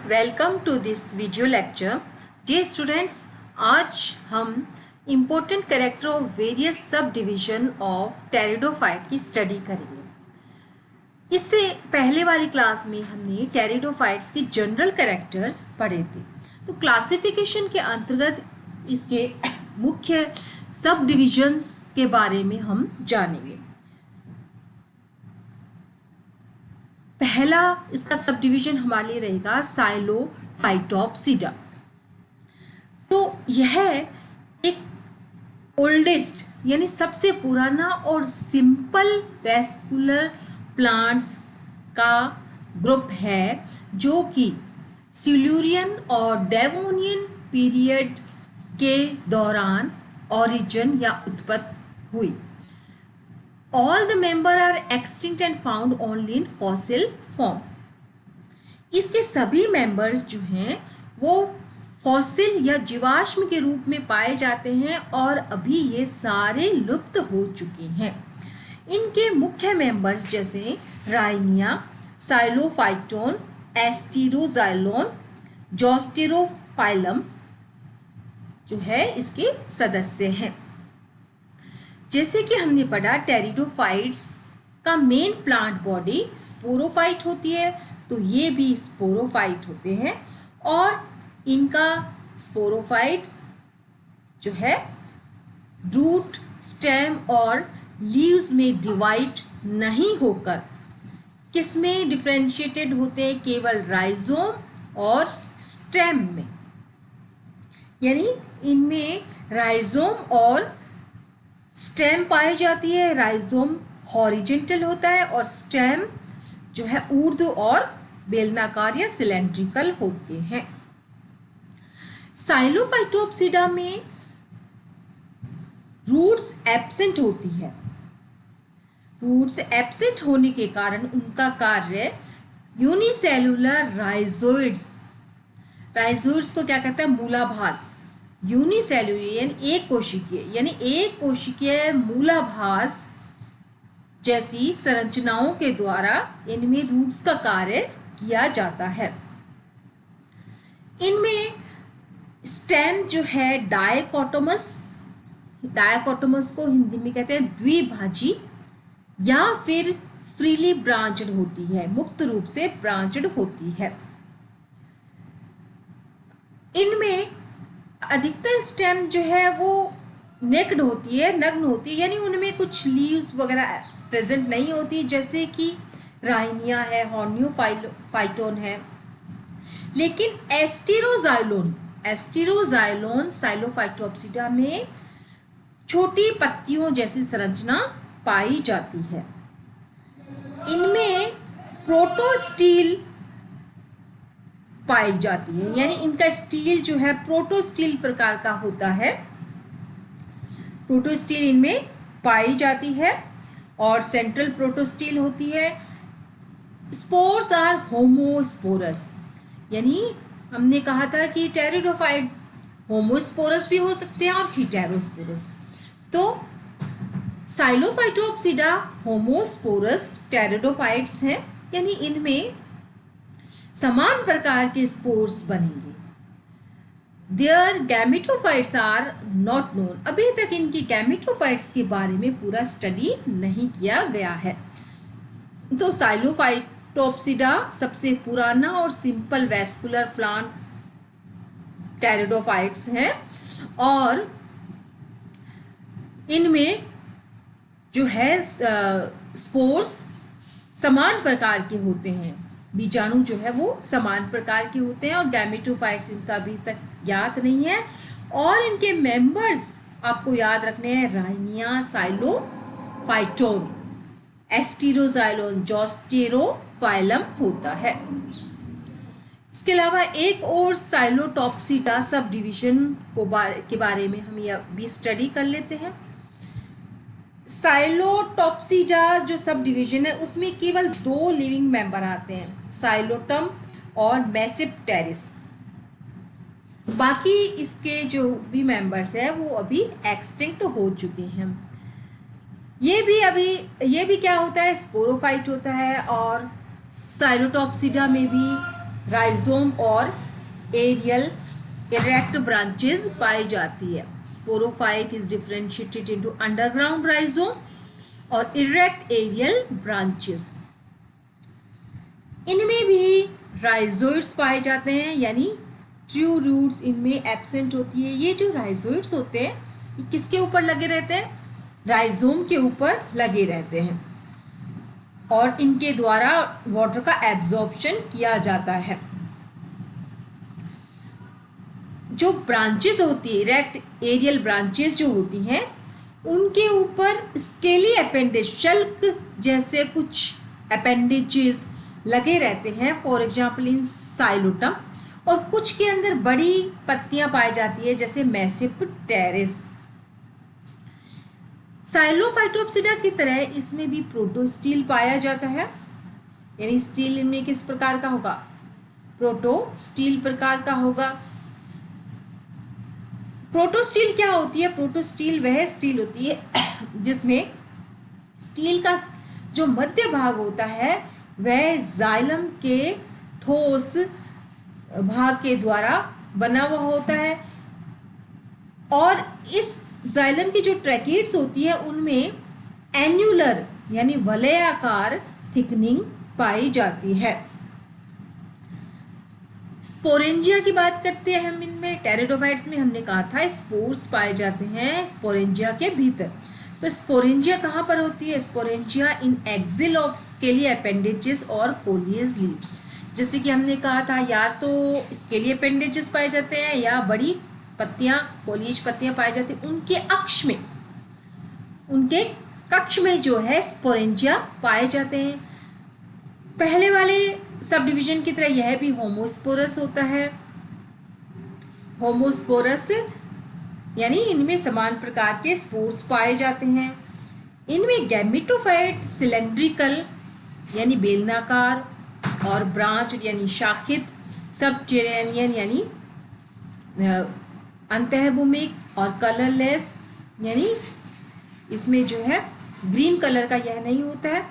Welcome to this video lecture. Dear students, आज हम important character of various sub division of pteridophyte की study करेंगे। इससे पहले वाली क्लास में हमने टेरिडोफाइट्स के जनरल कैरेक्टर्स पढ़े थे। तो क्लासिफिकेशन के अंतर्गत इसके मुख्य सब डिविजन्स के बारे में हम जानेंगे। पहला इसका सब डिवीजन हमारे लिए रहेगा साइलोफाइटोप्सिडा। तो यह एक ओल्डेस्ट यानी सबसे पुराना और सिंपल वैस्कुलर प्लांट्स का ग्रुप है जो कि सिल्यूरियन और डेवोनियन पीरियड के दौरान ओरिजिन या उत्पत्ति हुई। All the members are extinct and found only in fossil form. इसके सभी मेंबर्स जो हैं वो फॉसिल या जीवाश्म के रूप में पाए जाते हैं और अभी ये सारे लुप्त हो चुके हैं। इनके मुख्य मेंबर्स जैसे राइनिया, साइलोफाइटोन, एस्टेरोजाइलोन, जोस्टेरोफाइलम जो है इसके सदस्य हैं। जैसे कि हमने पढ़ा टेरिडोफाइट्स का मेन प्लांट बॉडी स्पोरोफाइट होती है, तो ये भी स्पोरोफाइट होते हैं और इनका स्पोरोफाइट जो है रूट, स्टेम और लीव्स में डिवाइड नहीं होकर किसमें डिफरेंशिएटेड होते हैं, केवल राइजोम और स्टेम में। यानी इनमें राइजोम और स्टेम पाई जाती है। राइजोम हॉरिजेंटल होता है और स्टेम जो है ऊर्ध्व और बेलनाकार या सिलेंड्रिकल होते हैं। साइलोफाइटोप्सिडा में रूट्स एब्सेंट होती है। रूट्स एब्सेंट होने के कारण उनका कार्य यूनिसेलुलर राइजोइड्स को क्या कहते हैं, मूलाभास। यूनिसेलुलर एक कोशिकीय यानी एक कोशिकीय मूलाभास जैसी संरचनाओं के द्वारा इनमें रूट्स का कार्य किया जाता है। इनमें स्टेम जो है डायकोटोमस को हिंदी में कहते हैं द्विभाजी या फिर फ्रीली ब्रांचड होती है, मुक्त रूप से ब्रांचड होती है। इनमें अधिकतर स्टेम जो है वो नेक्ड होती है, नग्न होती है, यानी उनमें कुछ लीव्स वगैरह प्रेजेंट नहीं होती, जैसे कि राइनिया है, हॉर्नियोफाइटोन है। लेकिन एस्टेरोजाइलोन साइलोफाइटोप्सिडा में छोटी पत्तियों जैसी संरचना पाई जाती है। इनमें प्रोटोस्टील पाई जाती है, यानी इनका स्टील जो है प्रोटोस्टील प्रकार का होता है। प्रोटोस्टील इनमें पाई जाती है और सेंट्रल प्रोटोस्टील होती है। स्पोर्स आर होमोस्पोरस, यानी हमने कहा था कि टेरिडोफाइट होमोस्पोरस भी हो सकते हैं और हेटेरोस्पोरस। तो साइलोफाइटोप्सिडा होमोस्पोरस टेरिडोफाइट्स हैं, यानी इनमें समान प्रकार के स्पोर्स बनेंगे। There gametophytes are not known, अभी तक इनकी गैमेटोफाइट्स के बारे में पूरा स्टडी नहीं किया गया है। तो साइलोफाइटोप्सिडा सबसे पुराना और सिंपल वैस्कुलर प्लांट टेरिडोफाइट्स हैं और इनमें जो है स्पोर्स समान प्रकार के होते हैं, बीजाणु जो है वो समान प्रकार के होते हैं और गैमेटोफाइट्स इनका अभी तक ज्ञात नहीं है। और इनके मेंबर्स आपको याद रखने हैं, राइनिया, साइलोफाइटोन, एस्टेरोजाइलोन, जोस्टेरोफाइलम होता है। इसके अलावा एक और साइलोटॉप्सिडा सब डिवीजन के बारे में हम ये भी स्टडी कर लेते हैं। साइलोटॉप्सिडा जो सब डिवीजन है उसमें केवल 2 लिविंग मेंबर आते हैं, साइलोटम और मेसिप्टेरिस। बाकी इसके जो भी मेंबर्स हैं वो अभी एक्सटिंक्ट हो चुके हैं। ये भी क्या होता है, स्पोरोफाइट होता है और साइलोटॉप्सिडा में भी राइजोम और एरियल इरेक्ट ब्रांचेस पाई जाती है। Sporophyte is differentiated into underground rhizome और इरेक्ट एरियल ब्रांचेस। इनमें भी राइजोइड्स पाए जाते हैं, यानी ट्रू रूट्स इनमें एब्सेंट होती है। ये जो राइजोइड्स होते हैं ये किसके ऊपर लगे रहते हैं? राइजोम के ऊपर लगे रहते हैं और इनके द्वारा वाटर का एब्जॉर्प्शन किया जाता है। जो ब्रांचेस होती है, इरेक्ट एरियल ब्रांचेस जो होती हैं, उनके ऊपर स्केली अपेंडेज, शल्क जैसे कुछ अपेंडेजेस लगे रहते हैं, फॉर एग्जाम्पल इन साइलोटम, और कुछ के अंदर बड़ी पत्तियां पाई जाती है जैसे मेसिप्टेरिस। साइलोफाइटोप्सिडा की तरह इसमें भी प्रोटोस्टील पाया जाता है, यानी स्टील इनमें किस प्रकार का होगा? प्रोटोस्टील प्रकार का होगा। प्रोटोस्टील क्या होती है? प्रोटोस्टील वह स्टील होती है जिसमें स्टील का जो मध्य भाग होता है वह जाइलम के ठोस भाग के द्वारा बना हुआ होता है और इस जाइलम की जो ट्रैकीड्स होती है उनमें एन्युलर यानी वलयाकार थिकनिंग पाई जाती है। स्पोरेंजिया की बात करते हैं हम। इनमें टेरिडोफाइट्स में हमने कहा था स्पोर्स पाए जाते हैं स्पोरेंजिया के भीतर। तो स्पोरेंजिया कहाँ पर होती है? Sporangia in axil of scaly appendages और फोलियस लीव। जैसे कि हमने कहा था, या तो स्केली अपेंडेजेस पाए जाते हैं या बड़ी पत्तियां, फोलियज पत्तियां पाई जाती हैं। उनके अक्ष में, उनके कक्ष में जो है स्पोरेंजिया पाए जाते हैं। पहले वाले सब डिवीजन की तरह यह भी होमोस्पोरस होता है। होमोस्पोरस यानी इनमें समान प्रकार के स्पोर्स पाए जाते हैं। इनमें गैमेटोफाइट सिलेंड्रिकल यानी बेलनाकार और ब्रांच यानी शाखित, सबटेरेनियन यानी अंतःभूमिक और कलरलेस यानी इसमें जो है ग्रीन कलर का यह नहीं होता है।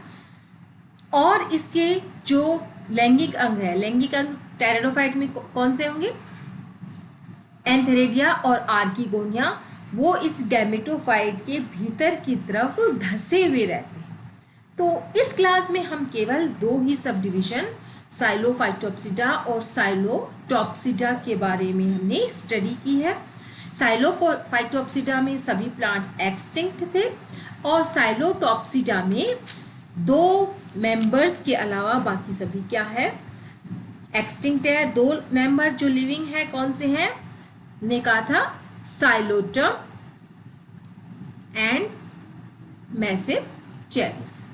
और इसके जो लैंगिक अंग है, लैंगिक अंग टेरिडोफाइट में कौन से होंगे? एंथेरेडिया और आर्किगोनिया, वो इस गैमेटोफाइट के भीतर की तरफ धसे हुए रहते हैं। तो इस क्लास में हम केवल दो ही सब डिवीजन साइलोफाइटोप्सिडा और साइलोटॉप्सिडा के बारे में हमने स्टडी की है। साइलोफाइटोप्सिडा में सभी प्लांट एक्सटिंक्ट थे और साइलोटॉप्सिडा में दो मेंबर्स के अलावा बाकी सभी क्या है? एक्सटिंक्ट है। दो मेंबर जो लिविंग है कौन से हैं? ने कहा था साइलोटम एंड मेसिप्टेरिस।